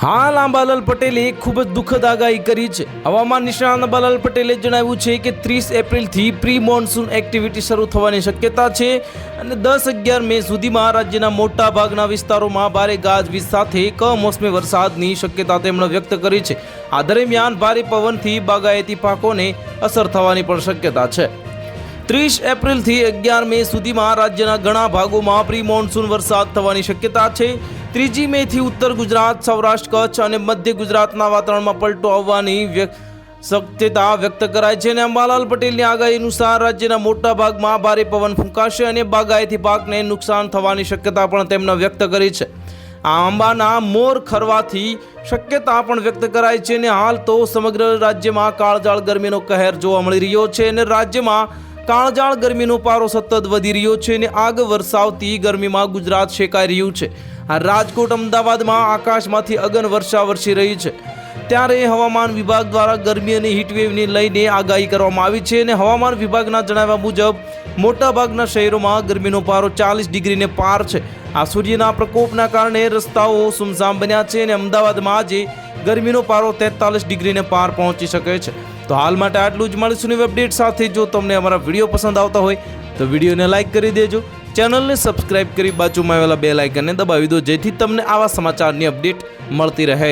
હાલ અંબાલાલ પટેલે ખૂબ જ દુઃખદ આગાહી કરી છે। હવામાન નિષ્ણાત અંબાલાલ પટેલે જણાવ્યું છે કે 30 એપ્રિલથી પ્રી મોન્સૂન એક્ટિવિટી શરૂ થવાની શક્યતા છે અને 10-11 મે સુધીમાં રાજ્યના મોટા ભાગના વિસ્તારોમાં ભારે ગાજવીજ સાથે કમોસમી વરસાદની શક્યતા તેમણે વ્યક્ત કરી છે। આ દરમિયાન ભારે પવનથી બાગાયતી પાકોને અસર થવાની પણ શક્યતા છે। 30 એપ્રિલથી 11 મે સુધીમાં રાજ્યના ઘણા ભાગોમાં પ્રી મોન્સૂન વરસાદ થવાની શક્યતા છે। 3 મેથી ઉત્તર ગુજરાત, સૌરાષ્ટ્ર, કચ્છ અને મધ્ય ગુજરાતના વાતાવરણમાં પલટો આવવાની શક્યતા વ્યક્ત કરાઈ છે અને અંબાલાલ પટેલની આગાહી અનુસાર રાજ્યના મોટા ભાગમાં ભારે પવન ફૂંકાશે અને બાગાયતી પાકને નુકસાન થવાની શક્યતા પણ તેમણે વ્યક્ત કરી છે। આ આંબાના મોર ખરવાથી શક્યતા પણ વ્યક્ત કરાઈ છે અને હાલ તો સમગ્ર રાજ્યમાં કાળઝાળ ગરમીનો કહેર જોવા મળી રહ્યો છે અને રાજ્યમાં કાળઝાળ ગરમીનો પારો સતત વધી રહ્યો છે અને આગ વરસાવતી ગરમીમાં ગુજરાત શેકાઈ રહ્યું છે। આ રાજકોટ, અમદાવાદમાં આકાશમાંથી અગન વર્ષા વરસી રહી છે। ત્યારે હવામાન વિભાગ દ્વારા ગરમી અને હીટવેવને લઈને આગાહી કરવામાં આવી છે અને હવામાન વિભાગના જણાવ્યા મુજબ મોટાભાગના શહેરોમાં ગરમીનો પારો 40 ડિગ્રીને પાર છે। આ સૂર્યના પ્રકોપના કારણે રસ્તાઓ સુમસામ બન્યા છે અને અમદાવાદમાં આજે ગરમીનો પારો 43 ડિગ્રીને પાર પહોંચી શકે છે। તો હાલ માટે આટલું જ। મળીશું નવી અપડેટ સાથે। જો તમને અમારા વિડીયો પસંદ આવતા હોય તો વિડીયોને લાઇક કરી દેજો, ચેનલને સબસ્ક્રાઇબ કરી બાજુમાં આવેલા બેલ આઇકનને દબાવી દો, જેથી તમને આવા સમાચારની અપડેટ મળતી રહે।